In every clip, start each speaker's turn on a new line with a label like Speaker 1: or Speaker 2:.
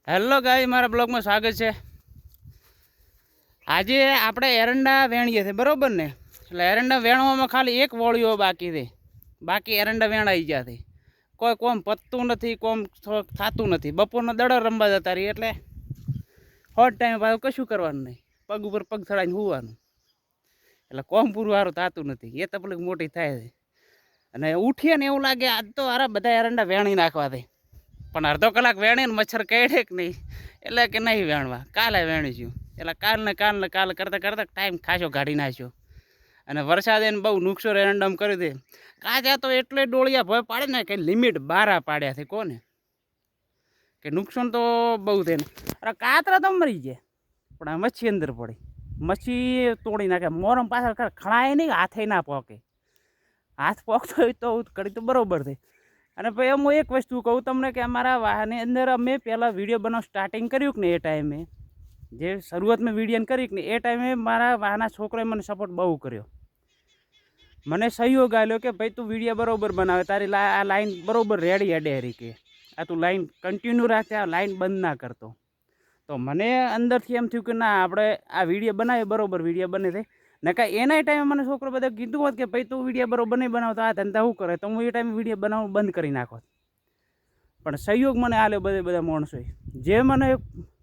Speaker 1: Hello ગાય, મારા બ્લોગમાં સ્વાગત છે। આજે આપણે એરંડા વેણીએ છીએ, બરાબર ને? એટલે એરંડા વેણવામાં ખાલી એક વોળીઓ બાકી છે, બાકી એરંડા વેણાઈ ગયા છે। કોઈ કોમ પતતું નથી, કોમ થતું નથી। બપોરનો દડો રમવા જતા રહી એટલે હોટ ટાઈમ પાછું કશું કરવાનું નહીં, પગ ઉપર પગ ચડાવીને હોવાનું, એટલે કોમ પૂરું સારું થતું નથી। એ તકલીફ મોટી થાય છે અને ઉઠીએ ને એવું લાગે આજ તો આરા બધા એરંડા વેણી નાખવા છે, પણ અડધો કલાક વેણીને મચ્છર કહેડે કે નહીં, એટલે કે નહીં વેણવા, કાલે વેણીશું। એટલે કાલ કરતાં કરતાં ટાઈમ ખાસો કાઢી નાખ્યો અને વરસાદ એને બહુ નુકસાન એરંડામ કર્યું છે। કાચા તો એટલે ડોળિયા ભય પાડે ને કે લિમિટ બારા પાડ્યા છે કોને, કે નુકસાન તો બહુ છે ને। અરે કાતરા તો મરી જાય, પણ આ મચ્છી અંદર પડી, મચ્છી તોડી નાખે। મોરમ પાછળ ખણાય નહીં, હાથે ના પોકે, હાથ પોકતો હોય તો કરી તો બરાબર છે। અને પછી હું એક વસ્તુ કહું તમને કે અમારા વાહની અંદર અમે પહેલાં વિડીયો બનાવ સ્ટાર્ટિંગ કર્યું કે ને એ ટાઈમે, જે શરૂઆતમાં વિડીયો કરી કે ને એ ટાઈમે મારા વાહના છોકરાએ મને સપોર્ટ બહુ કર્યો, મને સહયોગ આપ્યો કે ભાઈ તું વિડીયો બરાબર બનાવે, તારી આ લાઈન બરાબર રેડી હેડે હરી, કે આ તું લાઈન કન્ટિન્યુ રાખે, આ લાઈન બંધ ના કરતો। તો મને અંદરથી એમ થયું કે ના, આપણે આ વિડીયો બનાવીએ, બરાબર વિડીયો બને છે ને। કાંઈ એના ટાઈમે મને છોકરો બધા કીધું હોત કે ભાઈ તું વિડીયો બરાબર નહીં બનાવતો, આ ધંધા શું કરે, તો હું એ ટાઈમે વિડીયો બનાવવાનું બંધ કરી નાખો। પણ સહયોગ મને આલ્યો બધા માણસોએ, જે મને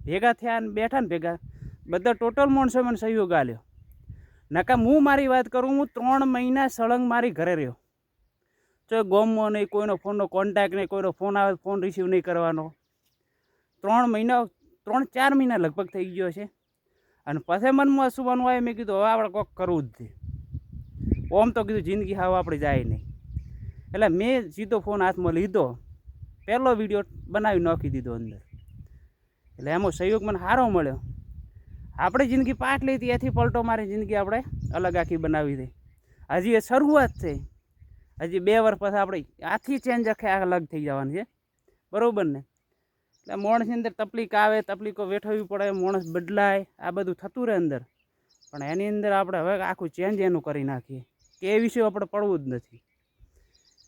Speaker 1: ભેગા થયા ને બેઠા ને ભેગા, બધા ટોટલ માણસોએ મને સહયોગ આલ્યો। નકા હું મારી વાત કરું, હું 3 મહિના સળંગ મારી ઘરે રહ્યો, જો ગોમમાં નહીં, કોઈનો ફોનનો કોન્ટેક્ટ નહીં, કોઈનો ફોન આવે ફોન રિસીવ નહીં કરવાનો। 3-4 મહિના લગભગ થઈ ગયો છે। અને પછી મનમાં સુવાનું આવે, મેં કીધું હવે આપણે કોક કરવું જ છે। ઓમ તો કીધું જિંદગી હાવ આપણે જાય નહીં, એટલે મેં સીધો ફોન હાથમાં લીધો, પહેલો વિડીયો બનાવી નાખી દીધો અંદર। એટલે એમાં સહયોગ મને સારો મળ્યો। આપણી જિંદગી પાટલી હતી, એથી પલટો મારી જિંદગી આપણે અલગ આખી બનાવી છે। હજી એ શરૂઆત છે, હજી 2 વર્ષ પછી આપણે આથી ચેન્જ આખે અલગ થઈ જવાનું છે, બરાબર ને? એટલે માણસની અંદર તકલીફ આવે, તકલીફો વેઠવવી પડે, માણસ બદલાય, આ બધું થતું રહે અંદર, પણ એની અંદર આપણે હવે આખું ચેન્જ એનું કરી નાખીએ કે એ વિશે આપણે પડવું જ નથી।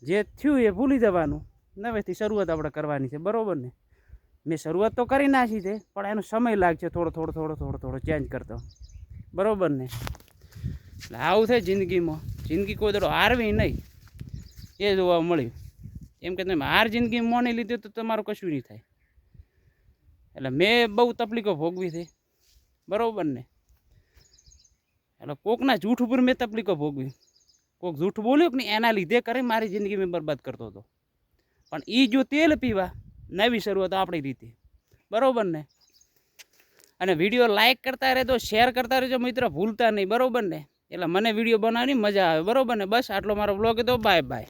Speaker 1: જે થયું એ ભૂલી જવાનું, નવેથી શરૂઆત આપણે કરવાની છે, બરાબર ને? મેં શરૂઆત તો કરી નાખી છે, પણ એનો સમય લાગશે થોડો ચેન્જ કરતો, બરાબર ને? એટલે આવું છે જિંદગીમાં, જિંદગી કોઈ દડો હારવી નહીં એ જોવા મળ્યું। એમ કે તમે હાર જિંદગી માની લીધી તો તમારું કશું નહીં થાય। એટલે મેં બહુ તકલીફો ભોગવી છે, બરાબર ને? એટલે કોકના જૂઠ ઉપર મેં તકલીફો ભોગવી, કોક જૂઠ બોલ્યું કે નહીં એના લીધે કરી મારી જિંદગી મેં બરબાદ કરતો હતો। પણ એ જો તેલ પીવા, નવી શરૂઆત આપણી રીતે, બરાબર ને? અને વિડીયો લાઇક કરતા રહેજો, શેર કરતા રહેજો મિત્રો, ભૂલતા નહીં, બરાબર ને? એટલે મને વિડીયો બનાવવાની મજા આવે, બરાબર ને? બસ આટલો મારો બ્લોગ હતો, બાય બાય।